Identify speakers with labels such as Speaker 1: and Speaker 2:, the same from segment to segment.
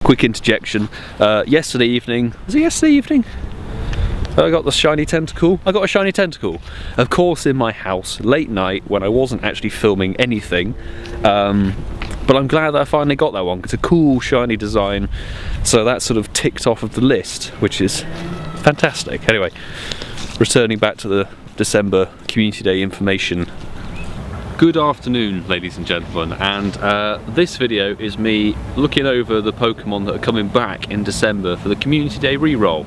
Speaker 1: quick interjection. Yesterday evening, was it yesterday evening? I got the shiny tentacle. I got a shiny tentacle. Of course, in my house, late night, when I wasn't actually filming anything. But I'm glad that I finally got that one. It's a cool, shiny design. So that sort of ticked off of the list, which is fantastic. Anyway, returning back to the December Community Day information. Good afternoon, ladies and gentlemen, and this video is me looking over the Pokemon that are coming back in December for the Community Day reroll,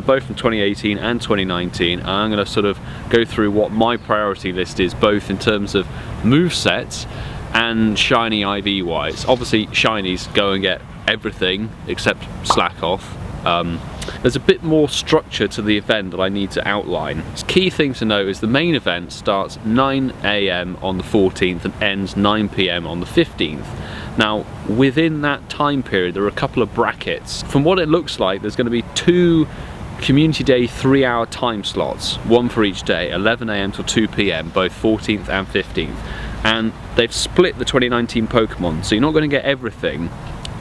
Speaker 1: both from 2018 and 2019. And I'm going to sort of go through what my priority list is, both in terms of movesets and shiny IV wise. Obviously, shinies go and get everything except Slack Off. There's a bit more structure to the event that I need to outline. The key thing to know is the main event starts 9 AM on the 14th and ends 9 PM on the 15th. Now, within that time period, there are a couple of brackets. From what it looks like, there's going to be 2 Community Day 3-hour time slots, one for each day, 11 AM till 2 PM, both 14th and 15th. And they've split the 2019 Pokemon, so you're not going to get everything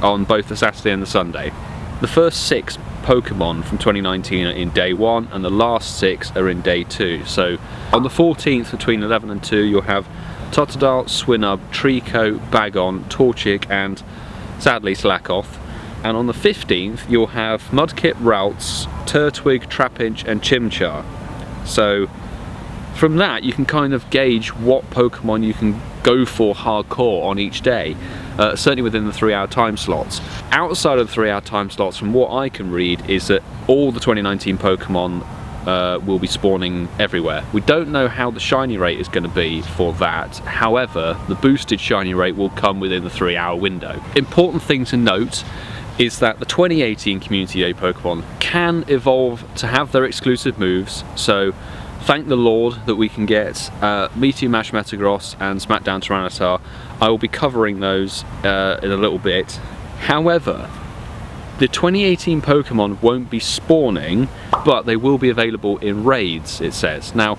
Speaker 1: on both the Saturday and the Sunday. The first 6 Pokemon from 2019 are in day 1 and the last 6 are in day 2. So on the 14th between 11 and 2 you'll have Totodile, Swinub, Treecko, Bagon, Torchic and sadly Slack Off. And on the 15th you'll have Mudkip, Ralts, Turtwig, Trapinch and Chimchar. So from that you can kind of gauge what Pokemon you can go for hardcore on each day. Certainly within the 3-hour time slots. Outside of the 3-hour time slots, from what I can read, is that all the 2019 Pokemon will be spawning everywhere. We don't know how the shiny rate is going to be for that. However, the boosted shiny rate will come within the 3-hour window. Important thing to note is that the 2018 Community Day Pokemon can evolve to have their exclusive moves. So thank the Lord that we can get Meteor Mash Metagross and Smackdown Tyranitar. I will be covering those in a little bit. However, the 2018 Pokemon won't be spawning, but they will be available in raids, it says. Now,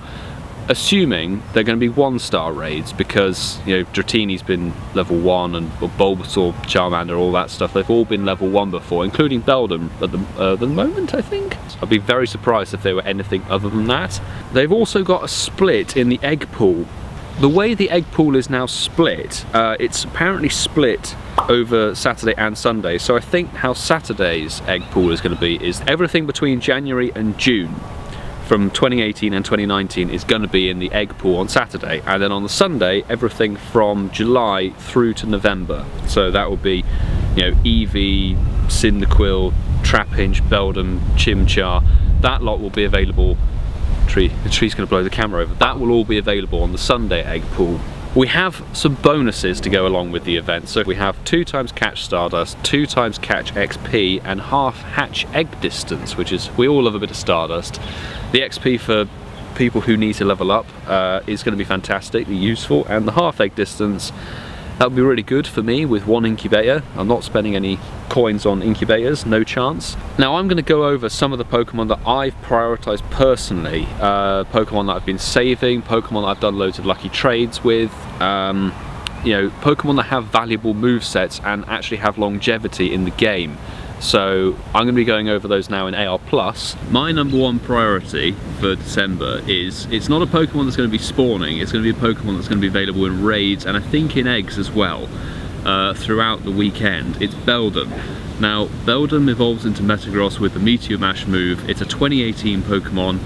Speaker 1: assuming they're going to be 1-star raids, because you know Dratini's been level 1 and Bulbasaur, Charmander, all that stuff, they've all been level 1 before, including Beldum at the moment, I think. I'd be very surprised if they were anything other than that. They've also got a split in the egg pool. The way the egg pool is now split, it's apparently split over Saturday and Sunday. So I think how Saturday's egg pool is going to be is everything between January and June from 2018 and 2019 is going to be in the egg pool on Saturday, and then on the Sunday everything from July through to November. So that will be, you know, Eevee, Cyndaquil, Trapinch, Beldum, Chimchar. That lot will be available. The tree's going to blow the camera over. That will all be available on the Sunday egg pool. We have some bonuses to go along with the event. So we have 2 times catch Stardust, 2 times catch XP, and half hatch egg distance, which is, we all love a bit of Stardust. The XP for people who need to level up is going to be fantastically useful, and the half egg distance, that would be really good for me with 1 incubator. I'm not spending any coins on incubators, no chance. Now I'm going to go over some of the Pokemon that I've prioritised personally. Pokemon that I've been saving, Pokemon that I've done loads of lucky trades with, you know, Pokemon that have valuable movesets and actually have longevity in the game. So I'm going to be going over those now in AR+. My number 1 priority for December is, it's not a Pokemon that's going to be spawning, it's going to be a Pokemon that's going to be available in raids and I think in eggs as well throughout the weekend. It's Beldum. Now Beldum evolves into Metagross with the Meteor Mash move. It's a 2018 Pokemon,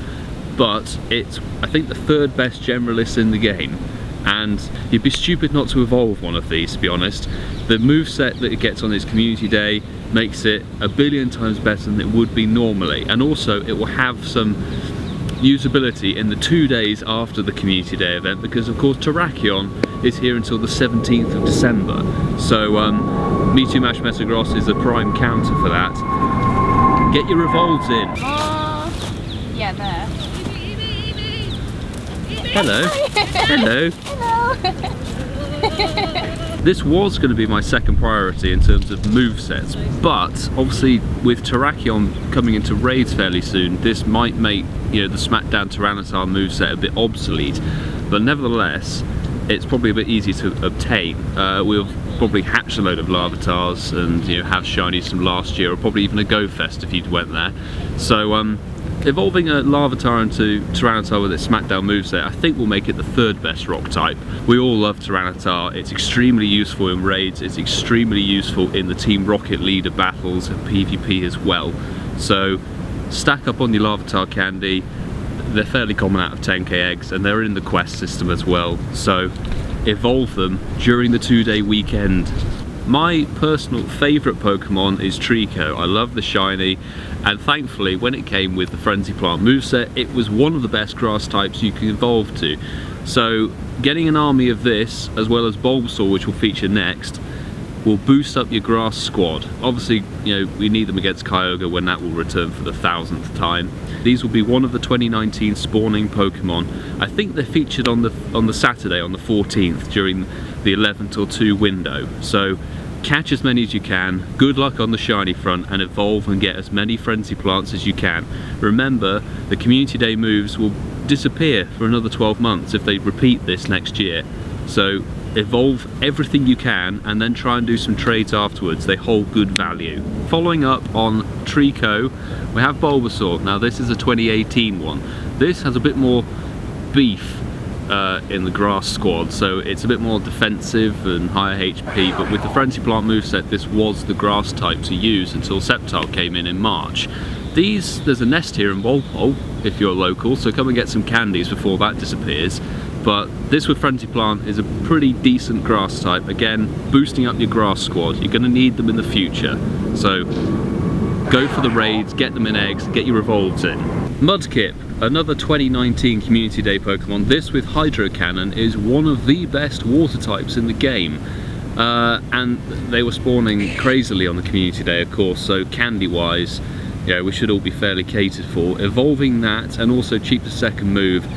Speaker 1: but it's, I think, the 3rd best generalist in the game. And you'd be stupid not to evolve one of these, to be honest. The moveset that it gets on its Community Day makes it a billion times better than it would be normally, and also it will have some usability in the 2 days after the Community Day event, because of course Terrakion is here until the 17th of December. So Meteor Mash Metagross is a prime counter for that. Get your evolves in.
Speaker 2: Yeah, there.
Speaker 1: Hello. Hello.
Speaker 2: Hello.
Speaker 1: This was going to be my 2nd priority in terms of movesets, but obviously with Terrakion coming into raids fairly soon, this might make, you know, the Smackdown Tyranitar moveset a bit obsolete. But nevertheless, it's probably a bit easier to obtain. We'll probably hatch a load of Larvitars and have shinies from last year, or probably even a Go Fest if you went there. So evolving a Larvitar into Tyranitar with its Smackdown moveset, I think will make it the 3rd best rock type. We all love Tyranitar. It's extremely useful in raids, it's extremely useful in the Team Rocket leader battles and PvP as well. So stack up on your Larvitar candy. They're fairly common out of 10k eggs, and they're in the quest system as well, so evolve them during the 2-day weekend. My personal favourite Pokemon is Treecko. I love the shiny, and thankfully when it came with the Frenzy Plant moveset, it was one of the best grass types you can evolve to. So getting an army of this, as well as Bulbasaur, which will feature next, will boost up your grass squad. Obviously, we need them against Kyogre when that will return for the 1000th time. These will be one of the 2019 spawning Pokemon. I think they're featured on the Saturday, on the 14th, during the 11 till 2 window. So catch as many as you can, good luck on the shiny front, and evolve and get as many Frenzy Plants as you can. Remember, the Community Day moves will disappear for another 12 months if they repeat this next year. So evolve everything you can and then try and do some trades afterwards. They hold good value. Following up on Treecko, we have Bulbasaur. Now this is a 2018 one. This has a bit more beef in the grass squad, so it's a bit more defensive and higher HP, but with the Frenzy Plant moveset, this was the grass type to use until Sceptile came in March. There's a nest here in Walpole if you're local, so come and get some candies before that disappears. But this with Frenzy Plant is a pretty decent grass type. Again, boosting up your grass squad. You're going to need them in the future. So go for the raids, get them in eggs, get your evolves in. Mudkip, another 2019 Community Day Pokemon. This with Hydro Cannon is one of the best water types in the game. And they were spawning crazily on the Community Day, of course, so candy-wise, we should all be fairly catered for. Evolving that, and also cheap to second move,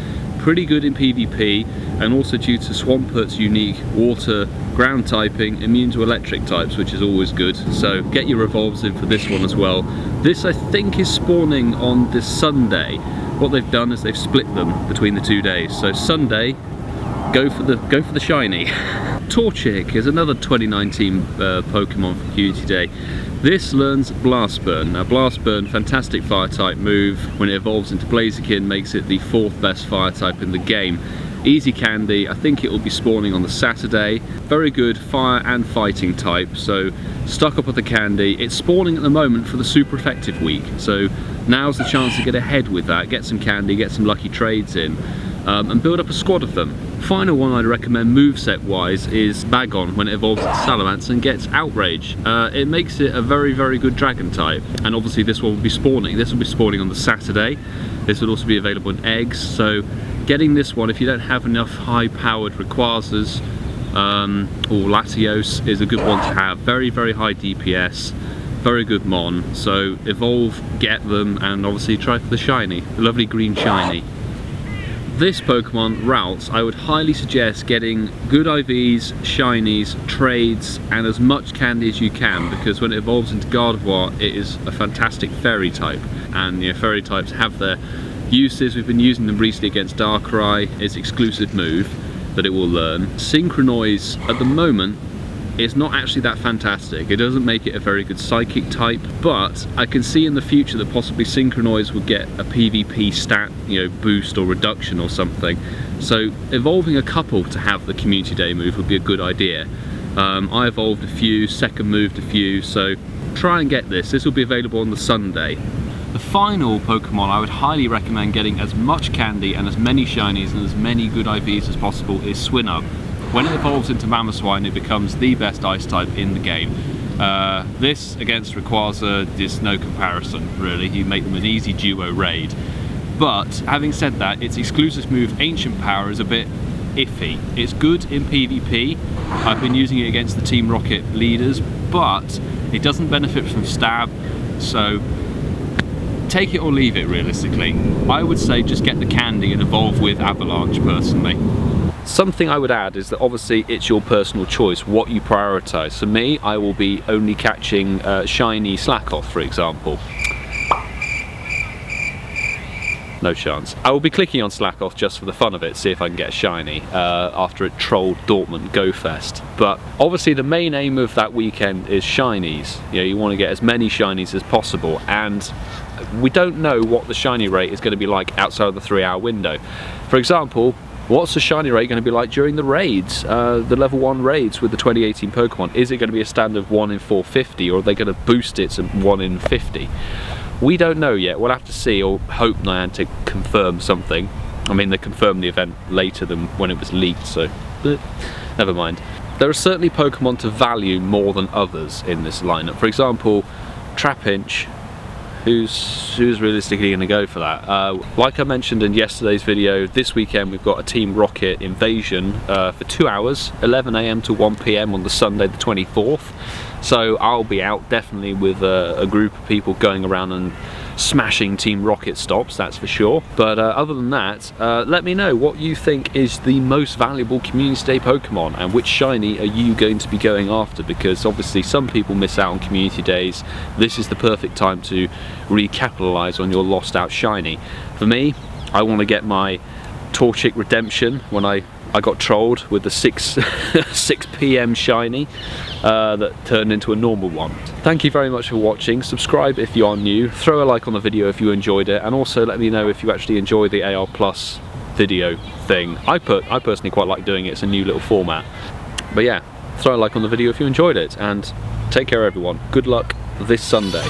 Speaker 1: pretty good in PvP, and also due to Swampert's unique water ground typing, immune to electric types, which is always good. So get your evolves in for this one as well. This I think is spawning on this Sunday. What they've done is they've split them between the 2 days. So Sunday, go for the shiny. Torchic is another 2019 Pokemon for Community Day. This learns Blast Burn. Now Blast Burn, fantastic fire type move. When it evolves into Blaziken, makes it the 4th best fire type in the game. Easy candy, I think it will be spawning on the Saturday. Very good fire and fighting type, so stock up with the candy. It's spawning at the moment for the super effective week, so now's the chance to get ahead with that, get some candy, get some lucky trades in, and build up a squad of them. Final one I'd recommend moveset wise is Bagon when it evolves into Salamence and gets Outrage. It makes it a very, very good dragon type, and obviously this one will be spawning. This will be spawning on the Saturday. This will also be available in eggs, so getting this one if you don't have enough high-powered Rayquazas or Latios is a good one to have. Very, very high DPS, very good Mon, so evolve, get them, and obviously try for the shiny, the lovely green shiny. This Pokemon, Ralts, I would highly suggest getting good IVs, shinies, trades, and as much candy as you can, because when it evolves into Gardevoir, it is a fantastic fairy type, and fairy types have their uses. We've been using them recently against Darkrai, its exclusive move that it will learn. Synchronoise, at the moment, it's not actually that fantastic. It doesn't make it a very good psychic type, but I can see in the future that possibly Synchronoise will get a PvP stat, boost or reduction or something. So evolving a couple to have the Community Day move would be a good idea. I evolved a few, second moved a few, so try and get this. This will be available on the Sunday. The final Pokemon I would highly recommend getting as much candy and as many shinies and as many good IVs as possible is Swinub. When it evolves into Mamoswine, it becomes the best ice type in the game. This against Rayquaza is no comparison, really. You make them an easy duo raid. But having said that, its exclusive move Ancient Power is a bit iffy. It's good in PvP. I've been using it against the Team Rocket leaders, but it doesn't benefit from stab, so take it or leave it realistically. I would say just get the candy and evolve with Avalanche personally. Something I would add is that obviously it's your personal choice what you prioritise. For me, I will be only catching shiny Slackoth, for example. No chance. I will be clicking on Slackoff just for the fun of it, see if I can get a shiny after it trolled Dortmund Go Fest. But obviously the main aim of that weekend is shinies. You know, you want to get as many shinies as possible, and we don't know what the shiny rate is going to be like outside of the 3-hour window. For example, what's the shiny rate going to be like during the raids, the level 1 raids with the 2018 Pokemon? Is it going to be a standard 1 in 450, or are they going to boost it to 1 in 50? We don't know yet. We'll have to see, or hope Niantic confirm something. I mean, they confirmed the event later than when it was leaked, so never mind. There are certainly Pokemon to value more than others in this lineup. For example, Trapinch. Who's realistically going to go for that? Like I mentioned in yesterday's video, this weekend we've got a Team Rocket invasion for 2 hours, 11 AM to 1 PM on the Sunday the 24th. So I'll be out definitely with a group of people going around and smashing Team Rocket stops, that's for sure. But other than that, let me know what you think is the most valuable Community Day Pokemon, and which shiny are you going to be going after, because obviously some people miss out on Community Days. This is the perfect time to recapitalise on your lost out shiny. For me, I want to get my Torchic redemption when I got trolled with the 6 PM shiny that turned into a normal one. Thank you very much for watching. Subscribe if you are new, throw a like on the video if you enjoyed it, and also let me know if you actually enjoy the AR Plus video thing. I personally quite like doing it, it's a new little format. But yeah, throw a like on the video if you enjoyed it, and take care everyone. Good luck this Sunday.